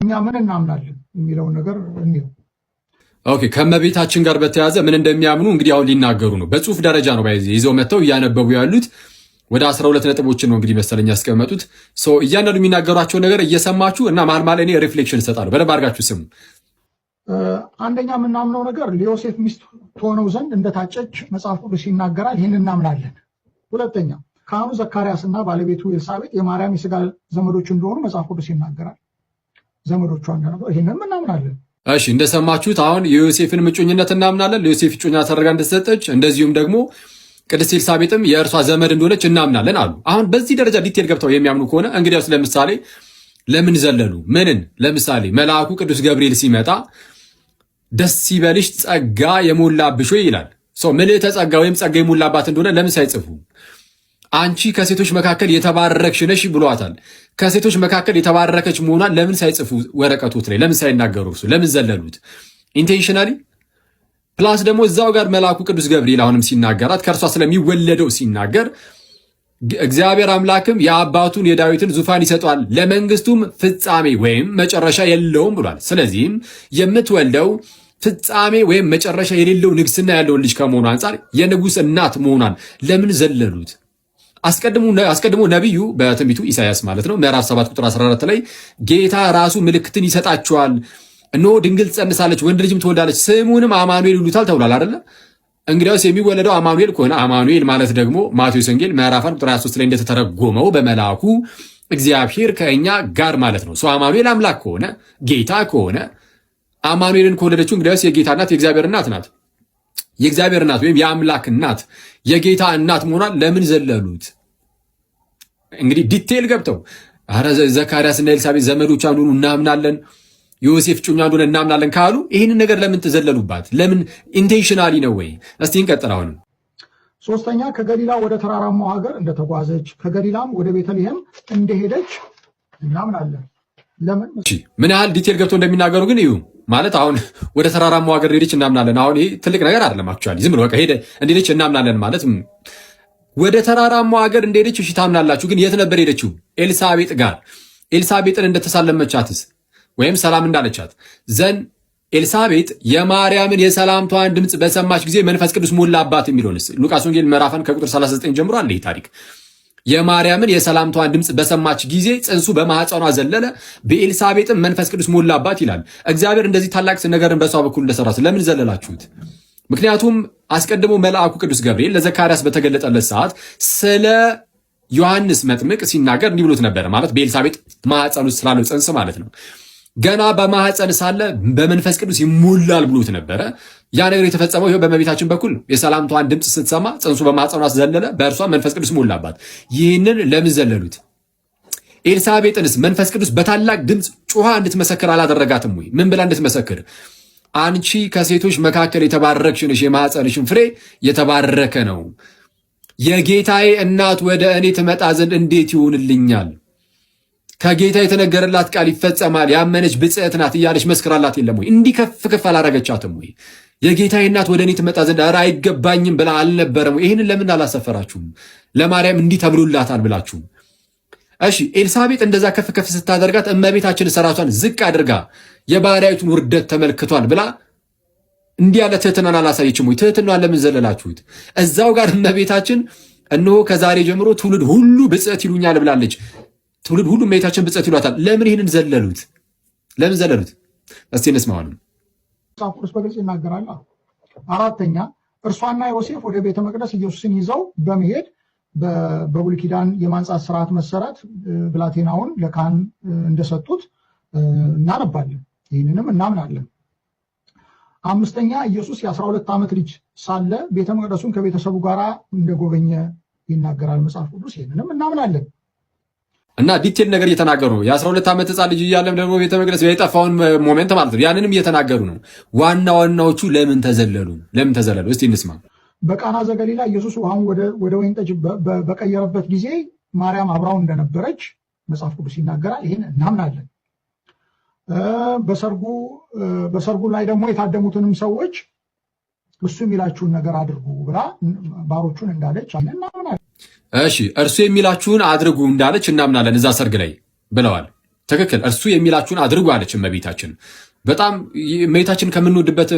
እኛ ምን እናምናለን የሚለውን ነገር እንየው። ኦኬ፣ ከመቤታችን ጋር በተያዘ ምን እንደሚያምኑ እንግዲህ አሁን ሊናገሩ ነው። በጽሁፍ ደረጃ ነው ይዘው መጥተው እያነበቡ ያሉት። ወደ 12 ነጥቦችን ነው እንግዲህ መሰለኝ ያስቀመጡት። እያንዳንዱ የሚናገሯቸው ነገር እየሰማችሁ እና መሀል እኔ ሪፍሌክሽን እሰጣለሁ። በደንብ አድርጋችሁ ስሙ። አንደኛ የምናምነው ነገር ለዮሴፍ ሚስት ትሆነው ዘንድ እንደታጨች መጽሐፍ ቅዱስ ይናገራል። ይህን እናምናለን። ሁለተኛ ካህኑ ዘካርያስና ባለቤቱ ኤልሳቤጥ የማርያም የስጋ ዘመዶች እንደሆኑ መጽሐፍ ቅዱስ ይናገራል። ዘመዶቿ እንደነበሩ ይህንም እናምናለን። እሺ፣ እንደሰማችሁት አሁን የዮሴፍን ምጮኝነት እናምናለን። ለዮሴፍ እጮኛ ተደርጋ እንደተሰጠች፣ እንደዚሁም ደግሞ ቅድስት ኤልሳቤጥም የእርሷ ዘመድ እንደሆነች እናምናለን አሉ። አሁን በዚህ ደረጃ ዲቴል ገብተው የሚያምኑ ከሆነ እንግዲያውስ ለምሳሌ ለምን ዘለሉ? ምንን? ለምሳሌ መልአኩ ቅዱስ ገብርኤል ሲመጣ ደስ ይበልሽ ጸጋ የሞላብሽ ይላል። ምልዕተ ጸጋ ወይም ጸጋ የሞላባት እንደሆነ ለምን ሳይጽፉ? አንቺ ከሴቶች መካከል የተባረክሽ ነሽ ብሏታል። ከሴቶች መካከል የተባረከች መሆኗን ለምን ሳይጽፉ ወረቀቶት ላይ? ለምን ሳይናገሩ? ለምን ዘለሉት? ኢንቴንሽናሊ። ፕላስ ደግሞ እዛው ጋር መልአኩ ቅዱስ ገብርኤል አሁንም ሲናገራት ከእርሷ ስለሚወለደው ሲናገር እግዚአብሔር አምላክም የአባቱን የዳዊትን ዙፋን ይሰጠዋል፣ ለመንግስቱም ፍጻሜ ወይም መጨረሻ የለውም ብሏል። ስለዚህም የምትወልደው ፍጻሜ ወይም መጨረሻ የሌለው ንግስና ያለውን ልጅ ከመሆኑ አንጻር የንጉሥ እናት መሆኗን ለምን ዘለሉት? አስቀድሞ ነቢዩ በትንቢቱ ኢሳያስ ማለት ነው ምዕራፍ 7 ቁጥር 14 ላይ ጌታ ራሱ ምልክትን ይሰጣቸዋል፣ እነሆ ድንግል ትጸንሳለች፣ ወንድ ልጅም ትወልዳለች፣ ስሙንም አማኑኤል ይሉታል ተብሏል አይደለ? እንግዲያውስ የሚወለደው አማኑኤል ከሆነ አማኑኤል ማለት ደግሞ ማቴዎስ ወንጌል ምዕራፍ 1 ቁጥር 23 ላይ እንደተተረጎመው በመልአኩ እግዚአብሔር ከእኛ ጋር ማለት ነው። አማኑኤል አምላክ ከሆነ ጌታ ከሆነ አማኑኤልን ከወለደችው እንግዲያውስ የጌታ እናት የእግዚአብሔር እናት ናት። የእግዚአብሔር እናት ወይም የአምላክ እናት የጌታ እናት መሆኗን ለምን ዘለሉት? እንግዲህ ዲቴል ገብተው አረ ዘካርያስና ኤልሳቤጥ ዘመዶቿ እንደሆኑ እናምናለን፣ ዮሴፍ ጩኛ እንደሆነ እናምናለን ካሉ ይህንን ነገር ለምን ተዘለሉባት? ለምን ኢንቴንሽናሊ ነው ወይ? እስቲ እንቀጥል። አሁንም ሶስተኛ ከገሊላ ወደ ተራራማው ሀገር እንደተጓዘች ከገሊላም ወደ ቤተልሔም እንደሄደች እናምናለን። ለምን? ምን ያህል ዲቴል ገብተው እንደሚናገሩ ግን እዩ። ማለት አሁን ወደ ተራራማው ሀገር ሄደች እናምናለን። አሁን ይሄ ትልቅ ነገር አይደለም። አክቹዋሊ ዝም ብሎ በቃ ሄደ እንደሄደች እናምናለን ማለት ወደ ተራራማው ሀገር እንደሄደች እሺ ታምናላችሁ። ግን የት ነበር ሄደችው? ኤልሳቤጥ ጋር። ኤልሳቤጥን እንደተሳለመቻትስ ወይም ሰላም እንዳለቻት ዘን ኤልሳቤጥ የማርያምን የሰላምቷን ድምፅ በሰማች ጊዜ መንፈስ ቅዱስ ሞላባት የሚለውንስ ሉቃስ ወንጌል ምዕራፍ 1 ከቁጥር 39 ጀምሮ አለ ይህ ታሪክ። የማርያምን የሰላምቷን ድምፅ በሰማች ጊዜ ጽንሱ በማህፀኗ ዘለለ፣ በኤልሳቤጥም መንፈስ ቅዱስ ሞላባት ይላል። እግዚአብሔር እንደዚህ ታላቅ ነገርን በሷ በኩል እንደሰራ ለምን ዘለላችሁት? ምክንያቱም አስቀድሞ መልአኩ ቅዱስ ገብርኤል ለዘካርያስ በተገለጠለት ሰዓት ስለ ዮሐንስ መጥምቅ ሲናገር እንዲህ ብሎት ነበረ። ማለት በኤልሳቤጥ ማህፀን ውስጥ ስላለው ጽንስ ማለት ነው። ገና በማህፀን ሳለ በመንፈስ ቅዱስ ይሞላል ብሎት ነበረ። ያ ነገር የተፈጸመው ይኸው በእመቤታችን በኩል የሰላምቷን ድምፅ ስትሰማ ጽንሱ በማህፀኗ ዘለለ፣ በእርሷ መንፈስ ቅዱስ ሞላባት። ይህንን ለምን ዘለሉት? ኤልሳቤጥንስ መንፈስ ቅዱስ በታላቅ ድምፅ ጮኻ እንድትመሰክር አላደረጋትም ወይ? ምን ብላ እንድትመሰክር? አንቺ ከሴቶች መካከል የተባረክሽ ነሽ፣ የማህፀንሽን ፍሬ የተባረከ ነው። የጌታዬ እናት ወደ እኔ ትመጣ ዘንድ እንዴት ይሆንልኛል? ከጌታ የተነገረላት ቃል ይፈጸማል፣ ያመነች ብጽዕት ናት እያለች መስክራላት የለም ወይ? እንዲህ ከፍ ከፍ አላረገቻትም ወይ? የጌታዬ እናት ወደ እኔ ትመጣ ዘንድ ኧረ አይገባኝም ብላ አልነበረም? ይህንን ለምን አላሰፈራችሁም? ለማርያም እንዲህ ተብሎላታል ብላችሁ። እሺ ኤልሳቤጥ እንደዛ ከፍ ከፍ ስታደርጋት እመቤታችን ራሷን ዝቅ አድርጋ የባሪያይቱን ውርደት ተመልክቷል ብላ እንዲህ ያለ ትህትናን አላሳየችም ወይ? ትህትናን ለምን ዘለላችሁት? እዛው ጋር እመቤታችን እነሆ ከዛሬ ጀምሮ ትውልድ ሁሉ ብጽዕት ይሉኛል ብላለች። ትውልድ ሁሉ እመቤታችን ብጽዕት ይሏታል። ለምን ይህንን ዘለሉት? ለምን ዘለሉት? እስቲ እንስማው። መጽሐፍ ቅዱስ በግልጽ ይናገራል። አራተኛ እርሷና ዮሴፍ ወደ ቤተ መቅደስ ኢየሱስን ይዘው በመሄድ በብሉይ ኪዳን የማንጻት ስርዓት መሰረት ብላቴናውን ለካህን እንደሰጡት እናነባለን። ይህንንም እናምናለን። አምስተኛ ኢየሱስ የ12 ዓመት ልጅ ሳለ ቤተ መቅደሱን ከቤተሰቡ ጋር እንደጎበኘ ይናገራል መጽሐፍ ቅዱስ። ይህንንም እናምናለን። እና ዲቴል ነገር እየተናገሩ ነው። የ12 ዓመት ሕፃን ልጅ እያለም ደግሞ ቤተ መቅደስ የጠፋውን ሞሜንት ማለት ነው። ያንንም እየተናገሩ ነው። ዋና ዋናዎቹ ለምን ተዘለሉ? ለምን ተዘለሉ? እስቲ እንስማ። በቃና ዘገሊላ ኢየሱስ ውሃውን ወደ ወይን ጠጅ በቀየረበት ጊዜ ማርያም አብራው እንደነበረች መጽሐፍ ቅዱስ ይናገራል። ይህን እናምናለን። በሰርጉ ላይ ደግሞ የታደሙትንም ሰዎች እሱ የሚላችሁን ነገር አድርጉ ብላ ባሮቹን እንዳለች እናምናለን። እሺ እርሱ የሚላችሁን አድርጉ እንዳለች እናምናለን። እዛ ሰርግ ላይ ብለዋል። ትክክል። እርሱ የሚላችሁን አድርጉ አለች እመቤታችን። በጣም እመቤታችን ከምንወድበት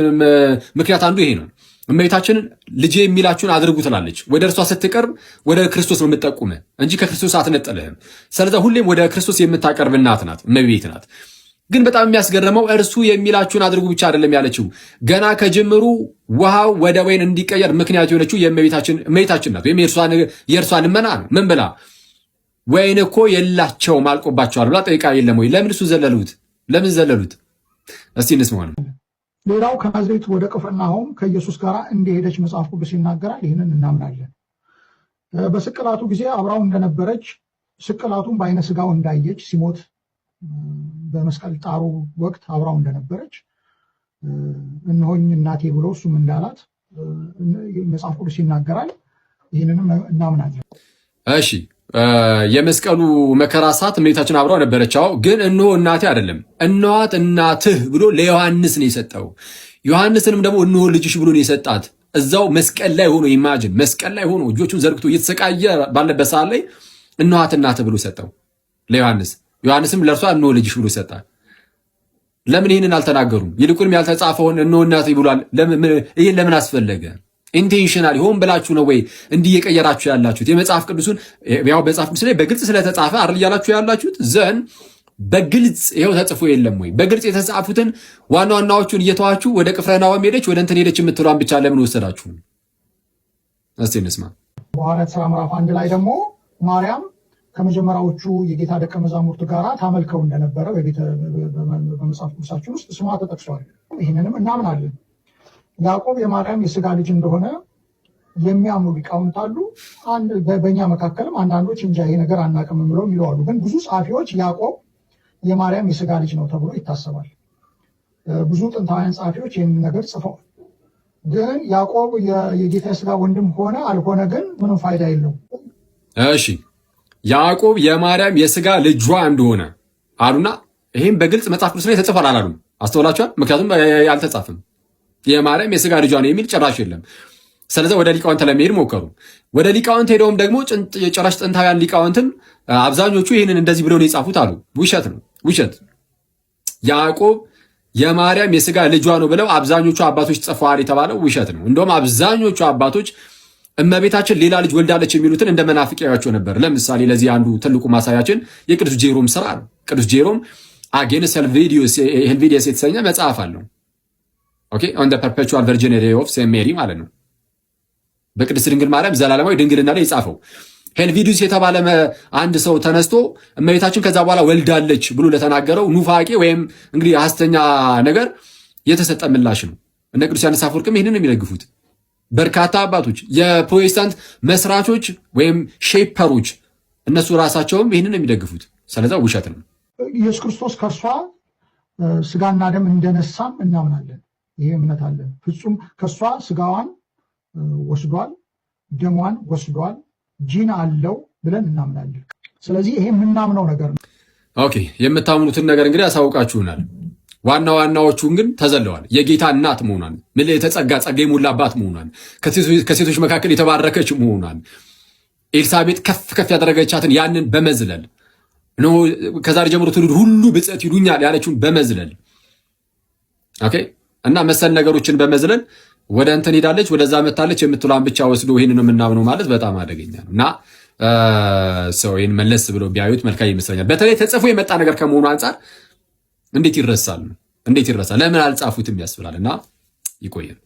ምክንያት አንዱ ይሄ ነው። እመቤታችን ልጄ የሚላችሁን አድርጉ ትላለች። ወደ እርሷ ስትቀርብ ወደ ክርስቶስ ነው የምትጠቁመ እንጂ ከክርስቶስ አትነጠልህም። ስለዚህ ሁሌም ወደ ክርስቶስ የምታቀርብ እናት ናት፣ እመቤት ናት። ግን በጣም የሚያስገርመው እርሱ የሚላችሁን አድርጉ ብቻ አይደለም ያለችው። ገና ከጅምሩ ውሃው ወደ ወይን እንዲቀየር ምክንያት የሆነችው እመቤታችን ናት፣ ወይም የእርሷ ልመና ነው። ምን ብላ? ወይን እኮ የላቸውም አልቆባቸዋል ብላ ጠይቃ የለም ወይ? ለምን እሱ ዘለሉት? ለምን ዘለሉት? እስቲ እንስማ ነው። ሌላው ከናዝሬት ወደ ቅፍርናሆም ከኢየሱስ ጋር እንደሄደች መጽሐፍ ቅዱስ ይናገራል። ይህንን እናምናለን። በስቅላቱ ጊዜ አብራው እንደነበረች፣ ስቅላቱን በአይነ ስጋው እንዳየች፣ ሲሞት በመስቀል ጣሩ ወቅት አብራው እንደነበረች፣ እነሆኝ እናቴ ብሎ እሱም እንዳላት መጽሐፍ ቅዱስ ይናገራል። ይህንንም እናምናለን። እሺ፣ የመስቀሉ መከራ ሰዓት እመቤታችን አብራው ነበረች። አዎ፣ ግን እነሆ እናቴ አይደለም፣ እነኋት እናትህ ብሎ ለዮሐንስ ነው የሰጠው። ዮሐንስንም ደግሞ እነሆ ልጅሽ ብሎ ነው የሰጣት። እዛው መስቀል ላይ ሆኖ ኢማጅን፣ መስቀል ላይ ሆኖ እጆቹን ዘርግቶ እየተሰቃየ ባለበት ሰዓት ላይ እነኋት እናትህ ብሎ ሰጠው ለዮሐንስ። ዮሐንስም ለእርሷ እነሆ ልጅሽ ብሎ ሰጣት። ለምን ይህንን አልተናገሩም? ይልቁንም ያልተጻፈውን እነሆ እናትህ ብሏል። ይህን ለምን አስፈለገ? ኢንቴንሽናል ሆን ብላችሁ ነው ወይ እንዲህ የቀየራችሁ ያላችሁት? የመጽሐፍ ቅዱስን ያው መጽሐፍ ቅዱስ ላይ በግልጽ ስለተጻፈ አይደል ያላችሁ ያላችሁት? ዘን በግልጽ ይሄው ተጽፎ የለም ወይ? በግልጽ የተጻፉትን ዋና ዋናዎቹን እየተዋችሁ ወደ ቅፍርናሆም ሄደች፣ ወደ እንትን ሄደች የምትሏን ብቻ ለምን ወሰዳችሁ? እስቲ እንስማ። በሐዋርያት ሥራ ምዕራፍ 1 ላይ ደግሞ ማርያም ከመጀመሪያዎቹ የጌታ ደቀ መዛሙርት ጋር ታመልከው እንደነበረ በመጽሐፍ ቅዱሳችን ውስጥ ስሟ ተጠቅሷል። ይህንንም እናምናለን። ያዕቆብ የማርያም የስጋ ልጅ እንደሆነ የሚያምኑ ሊቃውንት አሉ። በእኛ መካከልም አንዳንዶች እንጃ ይሄ ነገር አናውቅም ብለው ይለዋሉ። ግን ብዙ ጸሐፊዎች ያዕቆብ የማርያም የስጋ ልጅ ነው ተብሎ ይታሰባል። ብዙ ጥንታውያን ጸሐፊዎች ይህንን ነገር ጽፈዋል። ግን ያዕቆብ የጌታ የስጋ ወንድም ሆነ አልሆነ ግን ምንም ፋይዳ የለውም። እሺ፣ ያዕቆብ የማርያም የስጋ ልጇ እንደሆነ አሉና ይህም በግልጽ መጽሐፍ ቅዱስ ላይ ተጽፏል አላሉም? አስተውላችኋል? ምክንያቱም አልተጻፈም። የማርያም የስጋ ልጇ ነው የሚል ጭራሽ የለም። ስለዚህ ወደ ሊቃውንት ለመሄድ ሞከሩ። ወደ ሊቃውንት ሄደውም ደግሞ ጭራሽ ጥንታውያን ሊቃውንትን አብዛኞቹ ይህንን እንደዚህ ብለው ነው የጻፉት አሉ። ውሸት ነው፣ ውሸት። ያዕቆብ የማርያም የስጋ ልጇ ነው ብለው አብዛኞቹ አባቶች ጽፈዋል የተባለው ውሸት ነው። እንደውም አብዛኞቹ አባቶች እመቤታችን ሌላ ልጅ ወልዳለች የሚሉትን እንደ መናፍቅ ያዩአቸው ነበር። ለምሳሌ ለዚህ አንዱ ትልቁ ማሳያችን የቅዱስ ጄሮም ስራ ነው። ቅዱስ ጄሮም አጌንስት ሄልቪዲየስ የተሰኘ መጽሐፍ አለው። ኦኬ ኦን ዘ ፐርፔቹዋል ቨርጂኒቲ ኦፍ ሴንት ሜሪ ማለት ነው። በቅድስት ድንግል ማርያም ዘላለማዊ ድንግልና ላይ የጻፈው ሄልቪዲዩስ የተባለ አንድ ሰው ተነስቶ እመቤታችን ከዛ በኋላ ወልዳለች ብሎ ለተናገረው ኑፋቄ ወይም እንግዲህ ሐሰተኛ ነገር የተሰጠ ምላሽ ነው። እነ ቅዱስ ዮሐንስ አፈወርቅም ይህንን የሚደግፉት በርካታ አባቶች፣ የፕሮቴስታንት መስራቾች ወይም ሼፐሮች እነሱ ራሳቸውም ይህንን የሚደግፉት። ስለዚህ ውሸት ነው። ኢየሱስ ክርስቶስ ከእርሷ ስጋና ደም እንደነሳም እናምናለን። ይሄ እምነት አለን። ፍጹም ከእሷ ስጋዋን ወስዷል፣ ደሟን ወስዷል፣ ጂን አለው ብለን እናምናለን። ስለዚህ ይሄ የምናምነው ነገር ነው። ኦኬ፣ የምታምኑትን ነገር እንግዲህ ያሳውቃችሁናል። ዋና ዋናዎቹን ግን ተዘለዋል። የጌታ እናት መሆኗን፣ ምልዕተ ጸጋ ጸጋ የሞላባት መሆኗን፣ ከሴቶች መካከል የተባረከች መሆኗን፣ ኤልሳቤጥ ከፍ ከፍ ያደረገቻትን ያንን በመዝለል ነው ከዛሬ ጀምሮ ትውልድ ሁሉ ብፅዕት ይሉኛል ያለችውን በመዝለል ኦኬ እና መሰል ነገሮችን በመዝለል ወደ እንትን ሄዳለች፣ ወደዛ መታለች የምትሏን ብቻ ወስዶ ይህንን የምናምነው ማለት በጣም አደገኛ ነው እና ሰው ይህን መለስ ብሎ ቢያዩት መልካም ይመስለኛል። በተለይ ተጽፎ የመጣ ነገር ከመሆኑ አንጻር እንዴት ይረሳል? እንዴት ይረሳል? ለምን አልጻፉትም ያስብላል። እና ይቆየን።